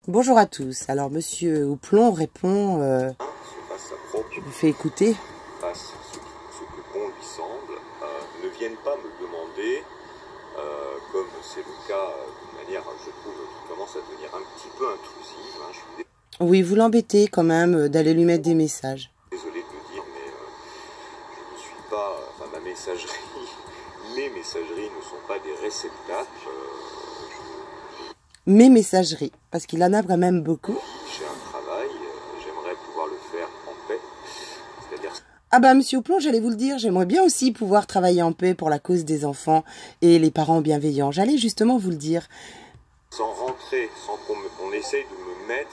Bonjour à tous. Alors, Monsieur Houplon répond, je vous fais écouter. Fasse ce que bon lui semble, ne viennent pas me demander, comme c'est le cas d'une manière, je trouve, qui commence à devenir un petit peu intrusive. Hein, oui, vous l'embêtez quand même d'aller lui mettre des messages. Désolé de le dire, mais je ne suis pas, enfin ma messagerie, mes messageries ne sont pas des réceptacles. Mes messageries, parce qu'il en a quand même beaucoup. J'ai un travail, j'aimerais pouvoir le faire en paix. C'est-à-dire... Ah bah Monsieur Houplon, j'allais vous le dire, j'aimerais bien aussi pouvoir travailler en paix pour la cause des enfants et les parents bienveillants. J'allais justement vous le dire. Sans rentrer, sans qu'on essaye de me mettre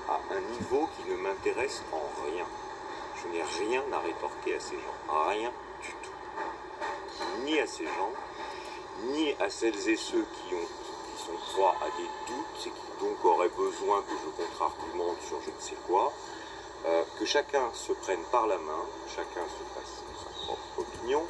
à un niveau qui ne m'intéresse en rien. Je n'ai rien à rétorquer à ces gens, rien du tout. Ni à ces gens, ni à celles et ceux qui sont proies à des doutes et qui donc auraient besoin que je contre-argumente sur je ne sais quoi. Que chacun se prenne par la main, chacun se fasse sa propre opinion.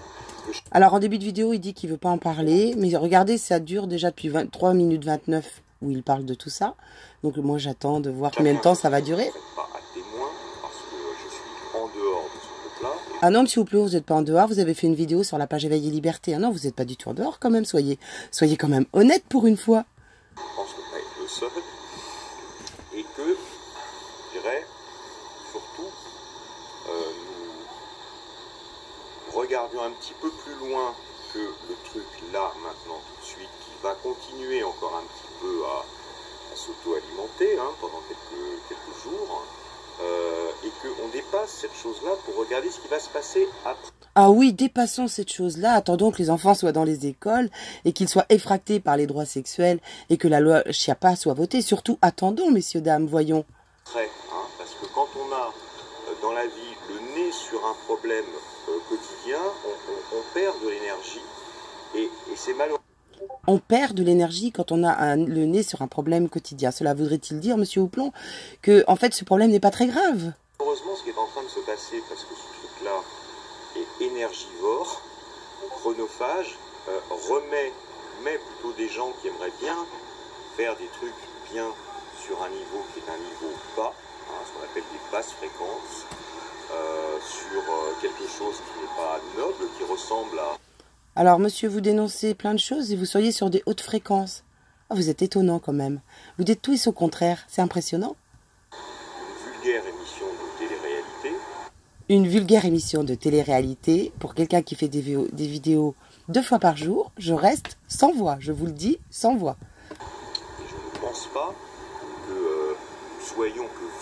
Alors en début de vidéo, il dit qu'il veut pas en parler, mais regardez, ça dure déjà depuis 23 minutes 29 où il parle de tout ça. Donc moi j'attends de voir combien de temps ça va durer. Pas à témoin parce que je suis en dehors de ce truc-là. Ah non, Monsieur Houplon, vous n'êtes pas en dehors, vous avez fait une vidéo sur la page Éveil et Liberté. Ah non, vous n'êtes pas du tout en dehors quand même, soyez quand même honnête pour une fois. Je pense qu'on va être le seul et que, je dirais, surtout, nous regardions un petit peu plus loin que le truc là, maintenant, tout de suite, qui va continuer encore un petit peu à s'auto-alimenter pendant quelques jours, et qu'on dépasse cette chose-là pour regarder ce qui va se passer après. Ah oui, dépassons cette chose-là, attendons que les enfants soient dans les écoles et qu'ils soient effractés par les droits sexuels et que la loi Chiappa soit votée. Surtout, attendons, messieurs, dames, voyons. Après, parce que quand on a dans la vie le nez sur un problème quotidien, on perd de l'énergie et c'est malheureux. On perd de l'énergie quand on a le nez sur un problème quotidien. Cela voudrait-il dire, Monsieur Houplon, que en fait ce problème n'est pas très grave? Heureusement, ce qui est en train de se passer, parce que ce truc-là est énergivore, chronophage, met plutôt des gens qui aimeraient bien faire des trucs bien sur un niveau qui est un niveau bas, ce qu'on appelle des basses fréquences, sur quelque chose qui n'est pas noble, qui ressemble à... Alors, monsieur, vous dénoncez plein de choses et vous soyez sur des hautes fréquences. Oh, vous êtes étonnant quand même. Vous dites tout et son contraire. C'est impressionnant. Une vulgaire émission de télé-réalité. Une vulgaire émission de télé-réalité pour quelqu'un qui fait des vidéos 2 fois par jour. Je reste sans voix. Je vous le dis, sans voix. Et je ne pense pas que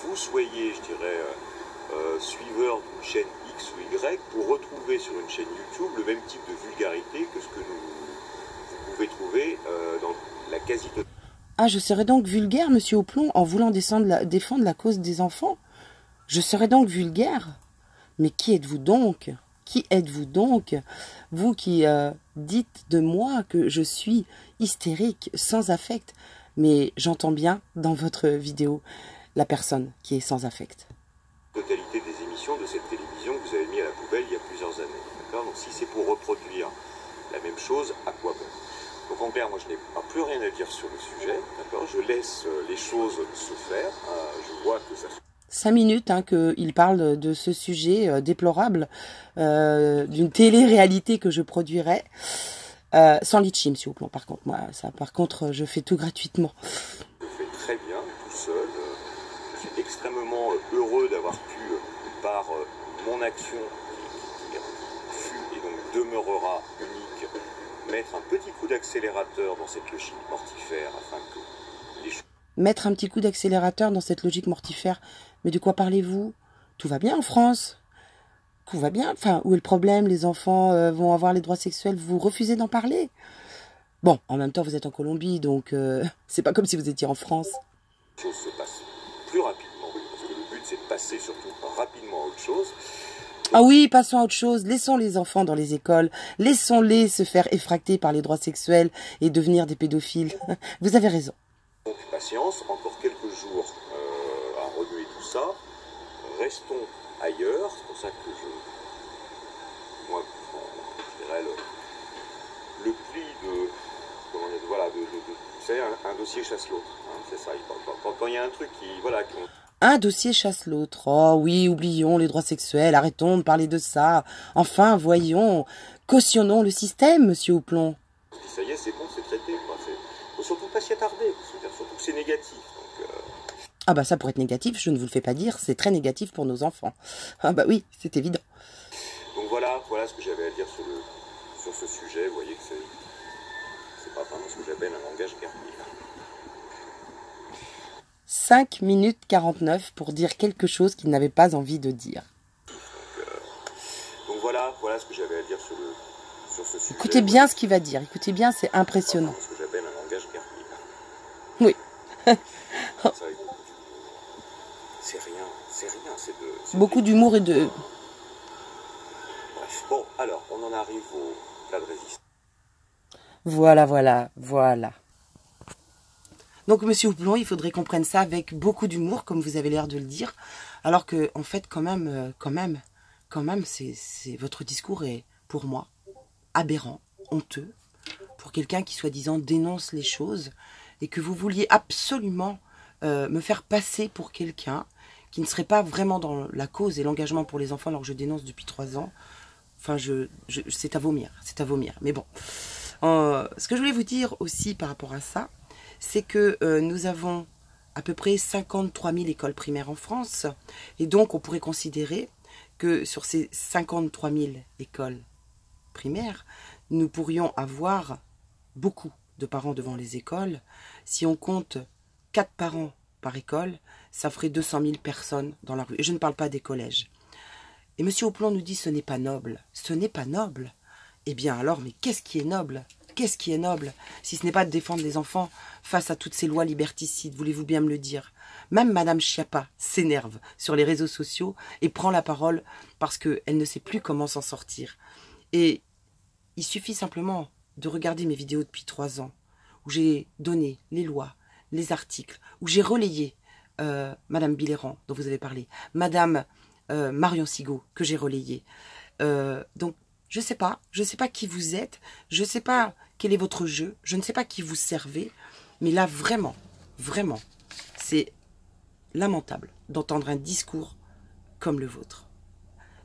vous soyez, je dirais, suiveur d'une chaîne X ou Y pour retrouver sur une chaîne YouTube le même type de vulgarité que ce que vous pouvez trouver dans la quasi-totalité. Ah, je serais donc vulgaire, Monsieur Houplon, en voulant défendre la cause des enfants? Je serais donc vulgaire? Mais qui êtes-vous donc? Qui êtes-vous donc? Vous qui dites de moi que je suis hystérique, sans affect. Mais j'entends bien dans votre vidéo la personne qui est sans affect. Totalité des émissions de cette télévision que vous avez mis à la poubelle il y a plusieurs années. D'accord? Donc si c'est pour reproduire la même chose, à quoi bon? Donc en clair, moi je n'ai plus rien à dire sur le sujet. D'accord? Je laisse les choses se faire. Je vois que ça... 5 minutes qu'il parle de ce sujet déplorable d'une télé-réalité que je produirais. Sans litchi, Monsieur Houplon, par contre. Moi, ça, par contre, je fais tout gratuitement. Je fais très bien, tout seul. Je suis extrêmement heureux d'avoir pu, par mon action, qui fut et donc demeurera unique, mettre un petit coup d'accélérateur dans cette logique mortifère afin que les choses... Mettre un petit coup d'accélérateur dans cette logique mortifère. Mais de quoi parlez-vous? Tout va bien en France. Tout va bien. Enfin, où est le problème? Les enfants vont avoir les droits sexuels. Vous refusez d'en parler? Bon, en même temps, vous êtes en Colombie, donc c'est pas comme si vous étiez en France. Les choses se passent plus rapidement, parce que le but, c'est de passer surtout rapidement à autre chose. Ah oui, passons à autre chose. Laissons les enfants dans les écoles. Laissons-les se faire effracter par les droits sexuels et devenir des pédophiles. Vous avez raison. Donc, patience, encore quelques jours à remuer tout ça. Restons ailleurs. C'est pour ça que moi, je dirais le pli comment dire, voilà, vous savez, un dossier chasse l'autre, hein, c'est ça. Quand il y a un truc qui, voilà, Un dossier chasse l'autre. Oh oui, oublions les droits sexuels, arrêtons de parler de ça. Enfin, voyons, cautionnons le système, monsieur Houplon. ça y est, c'est bon, c'est traité, quoi. Faut surtout pas s'y attarder, surtout que c'est négatif. Donc, Ah bah ça, pour être négatif, je ne vous le fais pas dire, c'est très négatif pour nos enfants. Ah bah oui, c'est évident. donc voilà ce que j'avais à dire sur ce sujet. Vous voyez que c'est pas vraiment ce que j'appelle un langage guerrier. 5 minutes 49 pour dire quelque chose qu'il n'avait pas envie de dire. Donc voilà ce que j'avais à dire sur ce sujet. Écoutez bien ce qu'il va dire, écoutez bien, c'est impressionnant. Ce que j'appelle un langage guerrier. Oui. C'est rien, c'est Beaucoup d'humour et de... Bref, bon, alors, on en arrive au plat de résistance. Voilà. Donc, monsieur Houplon, il faudrait qu'on prenne ça avec beaucoup d'humour, comme vous avez l'air de le dire. Alors que, en fait, quand même, votre discours est, pour moi, aberrant, honteux, pour quelqu'un qui, soi-disant, dénonce les choses, et que vous vouliez absolument me faire passer pour quelqu'un qui ne serait pas vraiment dans la cause et l'engagement pour les enfants, alors que je dénonce depuis 3 ans. Enfin, c'est à vomir. Mais bon, ce que je voulais vous dire aussi par rapport à ça, c'est que nous avons à peu près 53 000 écoles primaires en France. Et donc, on pourrait considérer que sur ces 53 000 écoles primaires, nous pourrions avoir beaucoup de parents devant les écoles. Si on compte 4 parents par école, ça ferait 200 000 personnes dans la rue. Et je ne parle pas des collèges. Et M. Houplon nous dit ce n'est pas noble. Ce n'est pas noble. Eh bien alors, mais qu'est-ce qui est noble? Qu'est-ce qui est noble, si ce n'est pas de défendre les enfants face à toutes ces lois liberticides, voulez-vous bien me le dire? Même Madame Schiappa s'énerve sur les réseaux sociaux et prend la parole parce qu'elle ne sait plus comment s'en sortir. Et il suffit simplement de regarder mes vidéos depuis 3 ans, où j'ai donné les lois, les articles, où j'ai relayé Madame Biléran, dont vous avez parlé, Madame Marion Sigaud, que j'ai relayé. Donc, je ne sais pas qui vous êtes, je ne sais pas quel est votre jeu, je ne sais pas qui vous servez, mais là, vraiment, c'est lamentable d'entendre un discours comme le vôtre.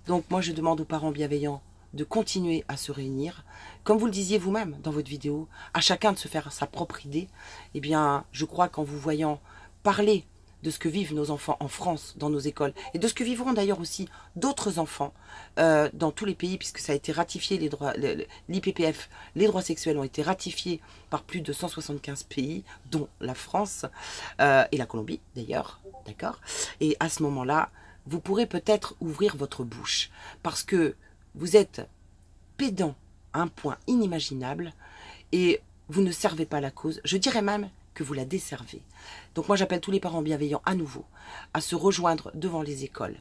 Donc, moi, je demande aux parents bienveillants de continuer à se réunir. Comme vous le disiez vous-même dans votre vidéo, à chacun de se faire sa propre idée. Eh bien, je crois qu'en vous voyant parler de ce que vivent nos enfants en France, dans nos écoles, et de ce que vivront d'ailleurs aussi d'autres enfants dans tous les pays, puisque ça a été ratifié, l'IPPF, les droits sexuels ont été ratifiés par plus de 175 pays, dont la France et la Colombie d'ailleurs, d'accord? Et à ce moment-là, vous pourrez peut-être ouvrir votre bouche, parce que vous êtes pédant à un point inimaginable, et vous ne servez pas la cause, je dirais même que vous la desservez. Donc moi j'appelle tous les parents bienveillants à nouveau à se rejoindre devant les écoles.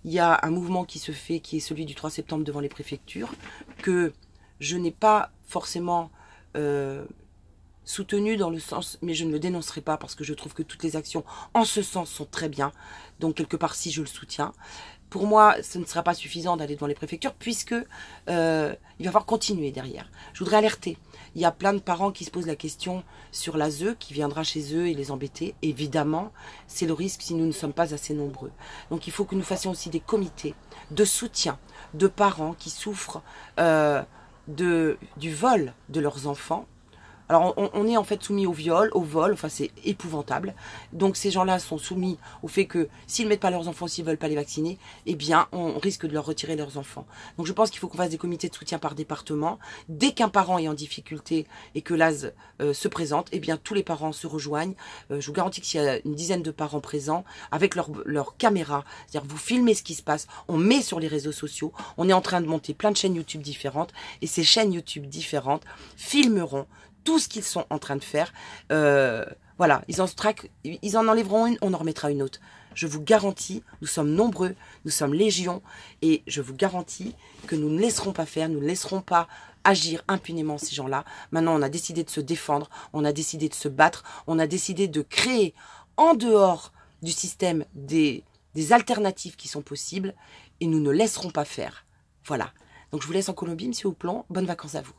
Il y a un mouvement qui se fait, qui est celui du 3 septembre devant les préfectures, que je n'ai pas forcément soutenu dans le sens, mais je ne le dénoncerai pas parce que je trouve que toutes les actions en ce sens sont très bien. Donc quelque part si je le soutiens. Pour moi, ce ne sera pas suffisant d'aller devant les préfectures puisque il va falloir continuer derrière. Je voudrais alerter. Il y a plein de parents qui se posent la question sur l'ASE qui viendra chez eux et les embêter. Évidemment, c'est le risque si nous ne sommes pas assez nombreux. Donc il faut que nous fassions aussi des comités de soutien de parents qui souffrent du vol de leurs enfants. Alors on est en fait soumis au vol, enfin c'est épouvantable. Donc ces gens-là sont soumis au fait que s'ils ne mettent pas leurs enfants, s'ils ne veulent pas les vacciner, eh bien on risque de leur retirer leurs enfants. Donc je pense qu'il faut qu'on fasse des comités de soutien par département. Dès qu'un parent est en difficulté et que l'ASE se présente, eh bien tous les parents se rejoignent. Je vous garantis que s'il y a une dizaine de parents présents, avec leur caméra, c'est-à-dire vous filmez ce qui se passe, on met sur les réseaux sociaux, on est en train de monter plein de chaînes YouTube différentes, et ces chaînes YouTube différentes filmeront tout ce qu'ils sont en train de faire. Voilà, ils en enlèveront une, on en remettra une autre. Je vous garantis, nous sommes nombreux, nous sommes légions, et je vous garantis que nous ne laisserons pas faire, nous ne laisserons pas agir impunément ces gens-là. Maintenant, on a décidé de se défendre, on a décidé de se battre, on a décidé de créer en dehors du système des alternatives qui sont possibles, et nous ne laisserons pas faire. Voilà. Donc je vous laisse en Colombie, monsieur Houplon. Bonnes vacances à vous.